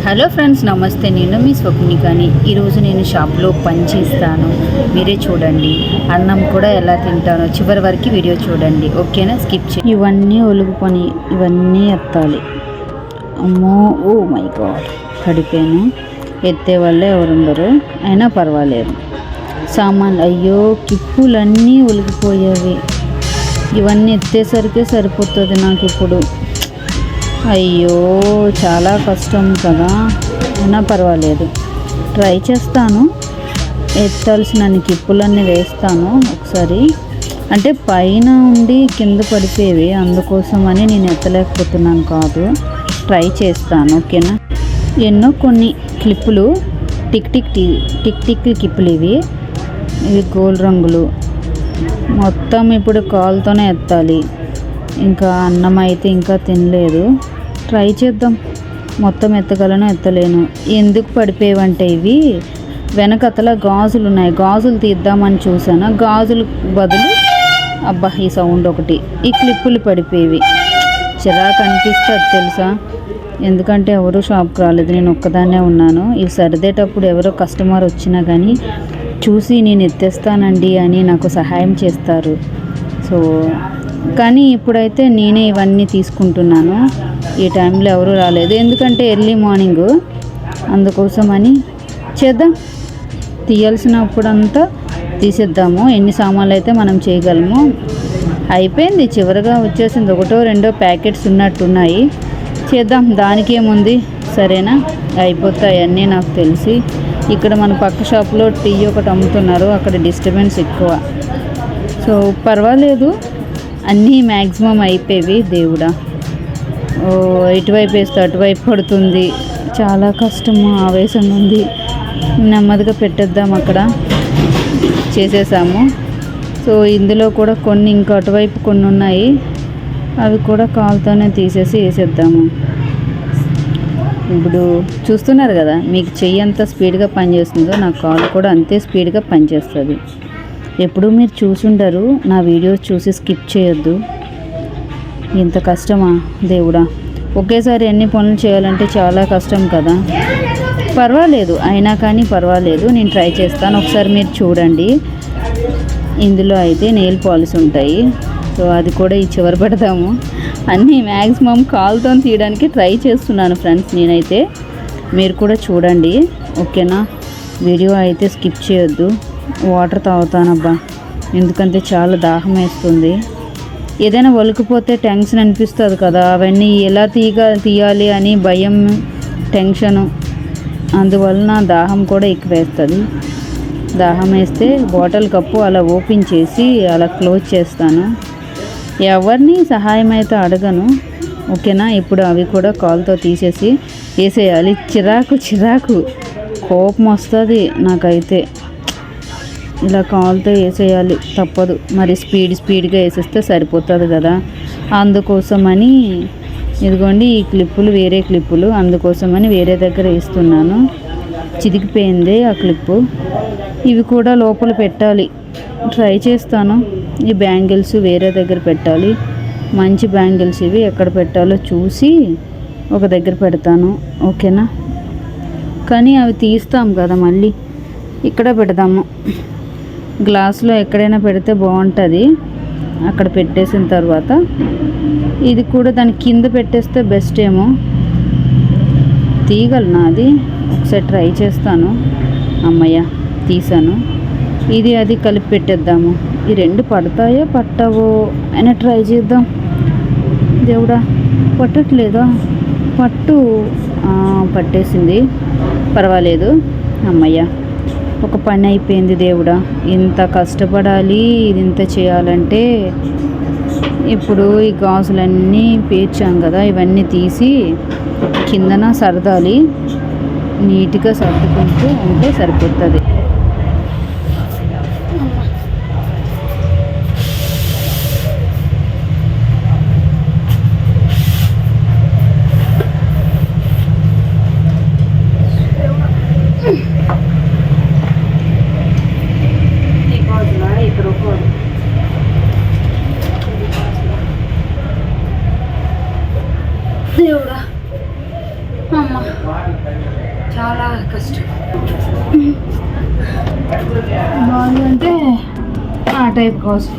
Hello friends, నమస్తే. నేను మీ స్వప్నికని. ఈరోజు నేను షాప్లో పని చేస్తాను. మీరే చూడండి. అన్నం కూడా ఎలా తింటానో చివరి వరకు వీడియో చూడండి, ఓకేనా? స్కిప్ చేయండి. ఇవన్నీ ఒలుగు పని, ఇవన్నీ ఎత్తాలి. అమ్మో, ఓ మై గాడ్, పడిపోయాను. ఎత్తే వాళ్ళే ఎవరుండరు, అయినా పర్వాలేదు. సామాన్లు, అయ్యో కిప్పులన్నీ ఒలిగిపోయేవి. ఇవన్నీ ఎత్తేసరికే సరిపోతుంది నాకు ఇప్పుడు. అయ్యో, చాలా కష్టం కదా, అయినా పర్వాలేదు, ట్రై చేస్తాను. ఎత్తాల్సిన కిప్పులన్నీ వేస్తాను ఒకసారి. అంటే పైన ఉండి కింద పడిపోయేవి, అందుకోసమని నేను ఎత్తలేకపోతున్నాను కాదు. ట్రై చేస్తాను, ఓకేనా? ఎన్నో కొన్ని క్లిప్పులు, టిక్ టిక్ క్లిప్పులు ఇవి గోల్డ్ రంగులు. మొత్తం ఇప్పుడు కాలుతోనే ఎత్తాలి. ఇంకా అన్నం అయితే ఇంకా తినలేదు. ట్రై చేద్దాం. మొత్తం ఎత్తగలను ఎత్తలేను. ఎందుకు పడిపోయేవంటే ఇవి వెనకతల గాజులు ఉన్నాయి, గాజులు తీద్దామని చూసాను. గాజులు బదులు అబ్బా ఈ సౌండ్ ఒకటి, ఈ క్లిప్పులు పడిపోయేవి. చిరాకు అనిపిస్తుంది తెలుసా. ఎందుకంటే ఎవరు షాప్కి రాలేదు, నేను ఒక్కదాన్నే ఉన్నాను. ఇవి సర్దేటప్పుడు ఎవరో కస్టమర్ వచ్చినా కానీ చూసి నేను ఎత్తేస్తానండి అని నాకు సహాయం చేస్తారు. సో కానీ ఇప్పుడైతే నేనే ఇవన్నీ తీసుకుంటున్నాను. ఈ టైంలో ఎవరు రాలేదు, ఎందుకంటే ఎర్లీ మార్నింగ్, అందుకోసమని చేద్దాం. తీయాల్సినప్పుడంతా తీసేద్దాము. ఎన్ని సామాన్లు అయితే మనం చేయగలము. అయిపోయింది, చివరిగా వచ్చేసింది. ఒకటో రెండో ప్యాకెట్స్ ఉన్నట్టున్నాయి. చేద్దాం, దానికేముంది, సరేనా? అయిపోతాయి అన్నీ నాకు తెలిసి. ఇక్కడ మన పక్క షాప్లో టీ ఒకటి అమ్ముతున్నారు, అక్కడ డిస్టర్బెన్స్ ఎక్కువ. సో పర్వాలేదు, అన్నీ మ్యాక్సిమం అయిపోయేవి. దేవుడా, ఓ ఇటువైపు వేస్తే అటువైపు పడుతుంది. చాలా కష్టము, ఆవేశంగా ఉంది. నెమ్మదిగా పెట్టేద్దాం. అక్కడ చేసేసాము. సో ఇందులో కూడా కొన్ని ఇంకా అటువైపు కొన్ని ఉన్నాయి, అవి కూడా కాలుతోనే తీసేసి వేసేద్దాము. ఇప్పుడు చూస్తున్నారు కదా, మీకు చెయ్యి ఎంత స్పీడ్గా పనిచేస్తుందో నా కాలు కూడా అంతే స్పీడ్గా పనిచేస్తుంది. ఎప్పుడు మీరు చూసుండరు, నా వీడియోస్ చూసి స్కిప్ చేయొద్దు. ఇంత కష్టమా దేవుడా, ఒకేసారి ఎన్ని పనులు చేయాలంటే చాలా కష్టం కదా. పర్వాలేదు, అయినా కానీ పర్వాలేదు, నేను ట్రై చేస్తాను. ఒకసారి మీరు చూడండి. ఇందులో అయితే నెయిల్ పాలిష్ ఉంటాయి. సో అది కూడా ఈ చివరి పెడతాము. అన్నీ మ్యాక్సిమం కాలుతో తీయడానికి ట్రై చేస్తున్నాను ఫ్రెండ్స్ నేనైతే. మీరు కూడా చూడండి, ఓకేనా? వీడియో అయితే స్కిప్ చేయొద్దు. వాటర్ తాగుతానబ్బా, ఎందుకంటే చాలా దాహం వేస్తుంది. ఏదైనా ఒలికిపోతే టెన్షన్ అనిపిస్తుంది కదా, అవన్నీ ఎలా తీయాలి అని భయం, టెన్షను. అందువలన దాహం కూడా ఎక్కువ వేస్తుంది. దాహం వేస్తే బాటిల్ కప్పు అలా ఓపెన్ చేసి అలా క్లోజ్ చేస్తాను. ఎవరిని సహాయం అయితే అడగను, ఓకేనా? ఇప్పుడు అవి కూడా కాలుతో తీసేసి వేసేయాలి. చిరాకు కోపం వస్తుంది నాకైతే. ఇలా కాలుతో వేసేయాలి, తప్పదు. మరి స్పీడ్గా వేసేస్తే సరిపోతుంది కదా. అందుకోసమని ఇదిగోండి, ఈ క్లిప్పులు వేరే క్లిప్పులు, అందుకోసమని వేరే దగ్గర వేస్తున్నాను. చితికిపోయింది ఆ క్లిప్పు. ఇవి కూడా లోపల పెట్టాలి, ట్రై చేస్తాను. ఈ బ్యాంగిల్స్ వేరే దగ్గర పెట్టాలి. మంచి బ్యాంగిల్స్ ఇవి, ఎక్కడ పెట్టాలో చూసి ఒక దగ్గర పెడతాను, ఓకేనా? కానీ అవి తీస్తాం కదా, మళ్ళీ ఇక్కడ పెడదాము. గ్లాసులో ఎక్కడైనా పెడితే బాగుంటుంది. అక్కడ పెట్టేసిన తర్వాత ఇది కూడా దాని కింద పెట్టేస్తే బెస్ట్ ఏమో. తీయగలనా అది? ఒకసారి ట్రై చేస్తాను. అమ్మయ్య, తీసాను. ఇది అది కలిపి పెట్టేద్దాము. ఈ రెండు పడతాయో పట్టవో అయినా ట్రై చేద్దాం. దేవుడా, పట్టట్లేదా? పట్టేసింది, పర్వాలేదు. అమ్మయ్య, ఒక పని అయిపోయింది. దేవుడా, ఇంత కష్టపడాలి, ఇది ఇంత చేయాలంటే. ఇప్పుడు ఈ గాజులన్నీ పేర్చాం కదా, ఇవన్నీ తీసి కిందన సర్దాలి. నీట్గా సర్దుకుంటూ ఉంటే సరిపోతుంది. దేవుడా, అమ్మ చాలా కష్టం. గాజు అంటే ఆ టైప్ గాజు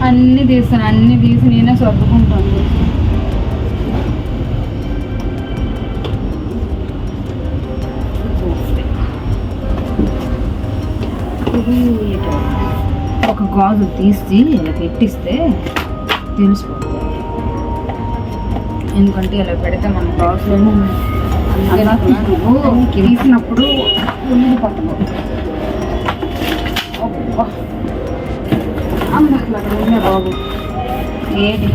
అన్నీ తీస్తాను, అన్నీ తీసి నేనే సర్దుకుంటాను. ఇది ఒక గాజు తీసి ఇలా పెట్టిస్తే తెలిసిపోతుంది. ఎందుకంటే ఇలా పెడితే మన గాజులను తీసినప్పుడు ఉల్లి పట్టుకోవాలి. అక్కడ బాబు ఏంటి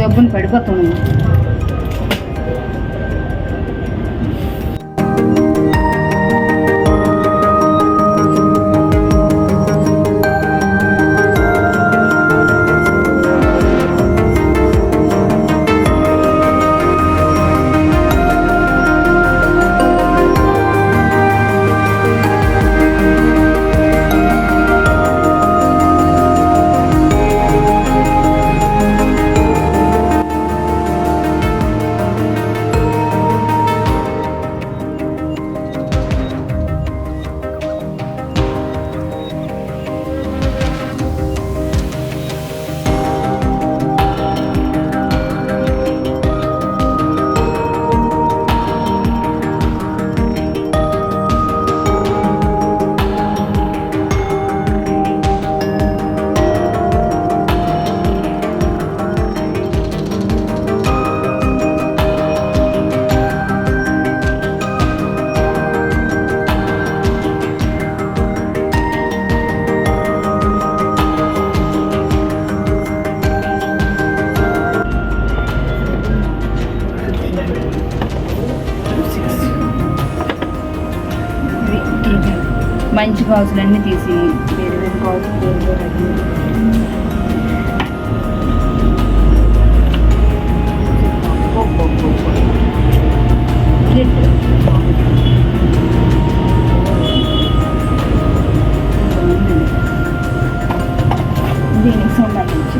దెబ్బని పడిపోతున్నాను. మంచి గాజులన్నీ తీసి వేరు వేరు గాజులు దీనికి సంబంధించి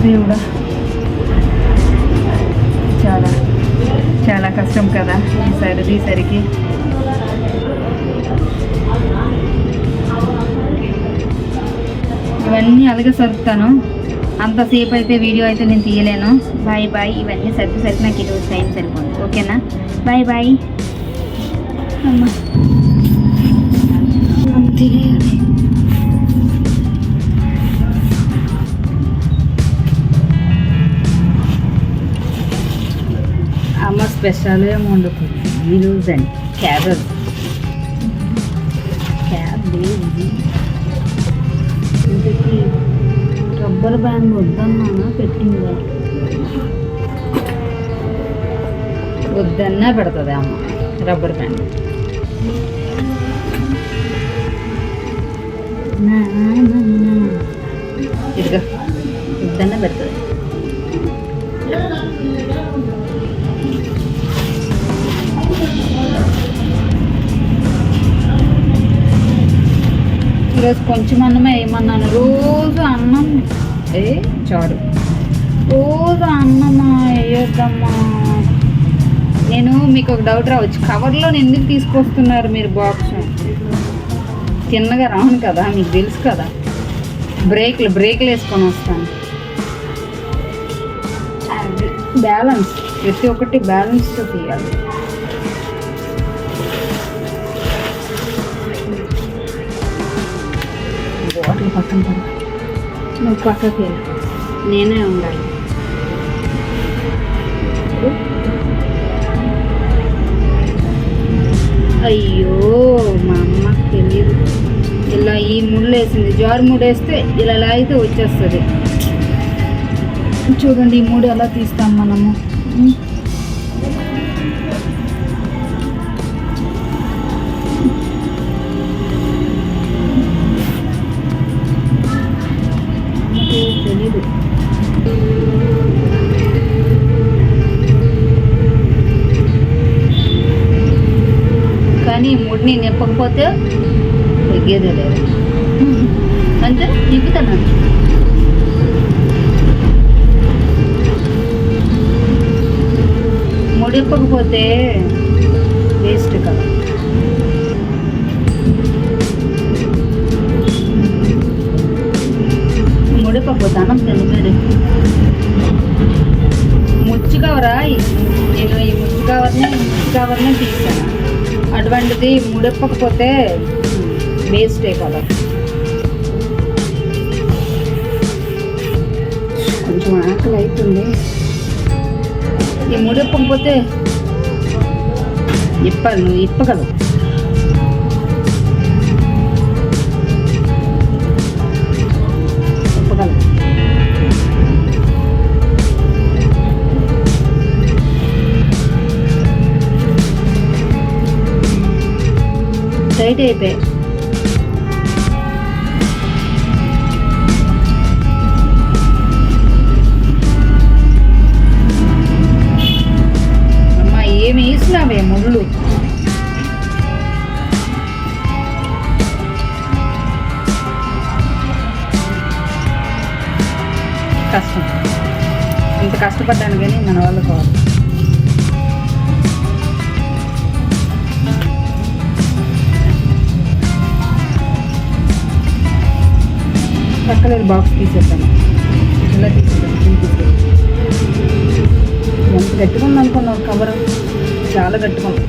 దేవుడా, చాలా చాలా కష్టం కదా ఈ సరికి. ఇవన్నీ అలాగే సరుకుతాను, అంతసేపు అయితే వీడియో అయితే నేను తీయలేను. Bye bye. ఇవన్నీ సరికి నాకు ఈరోజు టైం సరిపోదు. ఓకేనా, బాయ్ బాయ్. అమ్మా తీయాలి. అమ్మ స్పెషల్ ఏమి వండుకుంది ఈరోజు అండి, క్యాబేజ్ ఇంతకీ రబ్బర్ బ్యాండ్ వద్దన్నా పెట్టిందా? వద్దన్నా పెడుతుంది అమ్మ రబ్బర్ బ్యాండ్. ఇదిగా వద్దన్నా పెడుతుంది. ఈరోజు కొంచెం అన్నమే వేయమన్నాను. రోజు అన్నం చాడు, రోజు అన్నమా వేయొద్దమ్మా. నేను మీకు ఒక డౌట్ రావచ్చు, కవర్లో ఎందుకు తీసుకొస్తున్నారు మీరు బాక్స్? తిన్నగా రాను కదా, మీకు తెలుసు కదా. బ్రేక్లు వేసుకొని వస్తాను. బ్యాలెన్స్, ప్రతి ఒక్కటి బ్యాలెన్స్తో తీయాలి. బాటిల్ పక్కన పడ, నువ్వు పక్కకి వెళ్ళి నేనే ఉండాలి. అయ్యో మా అమ్మకి తెలియదు. ఇలా ఈ ముళ్ళు వేసింది, జారు మూడు వేస్తే ఇలా అయితే వచ్చేస్తుంది. చూడండి ఈ మూడు ఎలా తీస్తాం మనము. తెలీదు. కానీ ముడిని నింపకపోతే ఎగ్గేదే లేదు. అంటే నింపుతాను. ముడిప్పకపోతే వేస్ట్ కదా. ముడిపకపోతే అన్నం తినలేదు. ముచ్చి కవరా, నేను ఈ ముచ్చి కవర్నే తీసాను. అటువంటిది ముడిప్పకపోతే వేస్టే కదా. కొంచెం ఆకలి అవుతుంది. ఈ ముడిప్పకపోతే ఇప్పాలి, నువ్వు ఇప్పగలవు. టైట్ అయిపోయి అమ్మా ఏమి వేసినావే ముళ్ళు. కష్టం, ఇంత కష్టపడ్డాను కానీ మన వాళ్ళు కావాలి. పక్కలేదు బాక్స్ తీసేస్తాను, ఇలా తీసేస్తాను. ఎంత గట్టిగా ఉంది అనుకున్నావు కవర్, చాలా గట్టిగా ఉంది.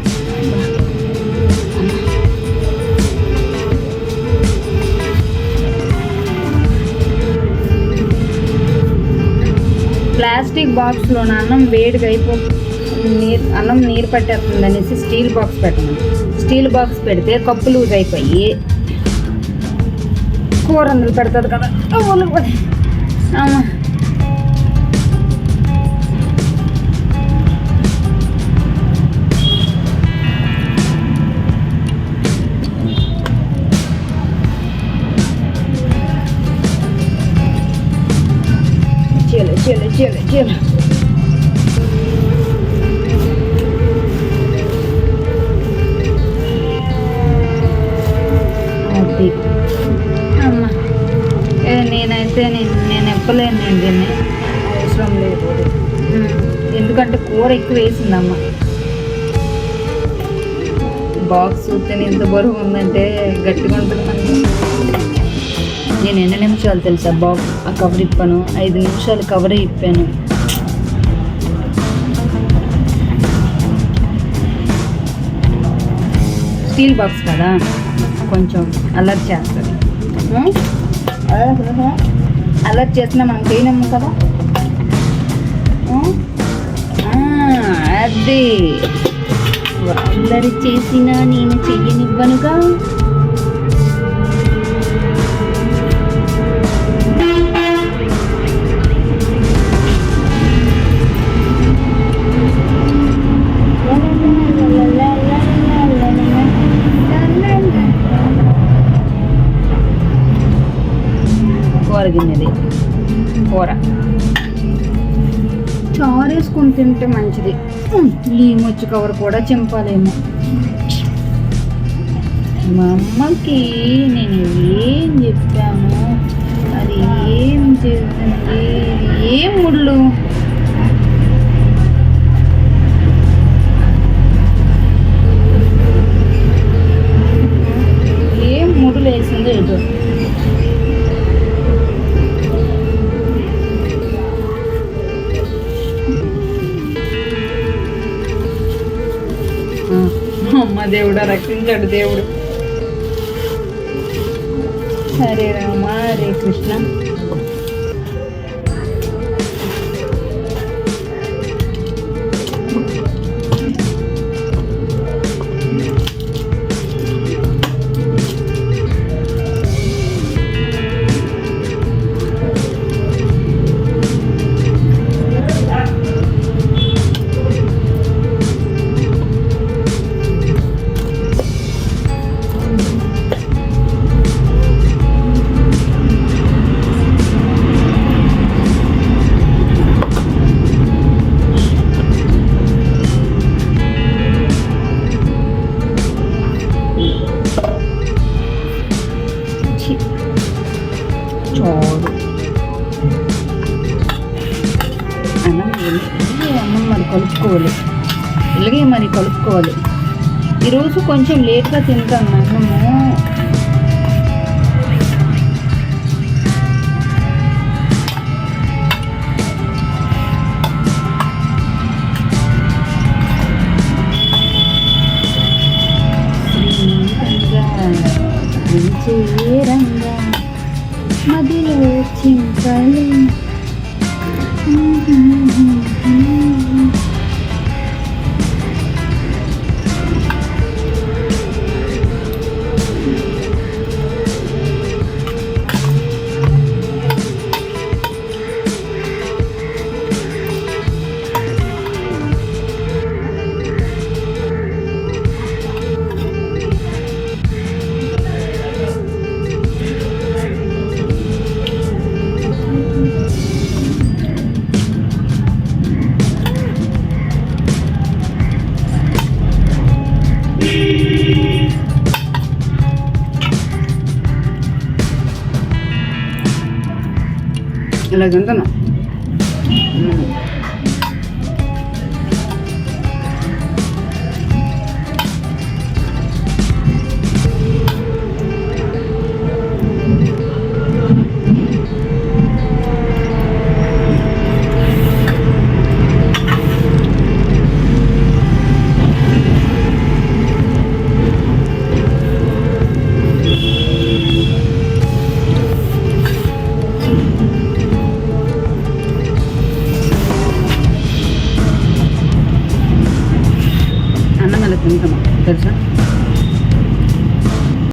ప్లాస్టిక్ బాక్స్లో అన్నం వేడిగా అన్నం నీరు పట్టేస్తుంది అనేసి స్టీల్ బాక్స్ పెట్టమని. స్టీల్ బాక్స్ పెడితే కప్పు లూజ్ అయిపోయి కూర అందులో పెడుతుంది కదా. అమ్మా చలో అది అమ్మా నేనైతే నేను ఎప్పలేను దీన్ని. అవసరం లేదు. ఎందుకంటే కూర ఎక్కువ వేసిందమ్మ. బాక్స్ చూస్తేనే ఎంత బరువు ఉందంటే గట్టిగా ఉంటుంది మనకి. నేను ఎన్ని నిమిషాలు తెలుసా ఆ కవర్ ఇప్పాను? 5 నిమిషాలు కవరే ఇప్పాను. స్టీల్ బాక్స్ కదా, కొంచెం అలర్ట్ చేస్తుంది. అలర్ట్ చేసినా మనం చేయలేము కదా. అది అల్లరి చేసినా నేను చెయ్యనివ్వనుగా. కూర గిన్నెది కూర చారు వేసుకొని తింటే మంచిది. లీమొచ్చి కవర్ కూడా చింపాలేమో. మా అమ్మకి నేను ఏం చెప్పాను అది ఏం చేస్తుంది. ఏం ముళ్ళు ఏం ముడులు వేసిందో ఏదో. అమ్మ దేవుడా రక్షించాడు దేవుడు. హరే రామ హరే కృష్ణ. అన్నం మరి కలుపుకోవాలి, ఇలాగే మరి కలుపుకోవాలి. ఈరోజు కొంచెం లేట్గా తింటాను అన్నము. రంగా మదిలో చింతలు. ఇలా తింటున్నా. అన్నం ఎలా తింటామా తెలుసా?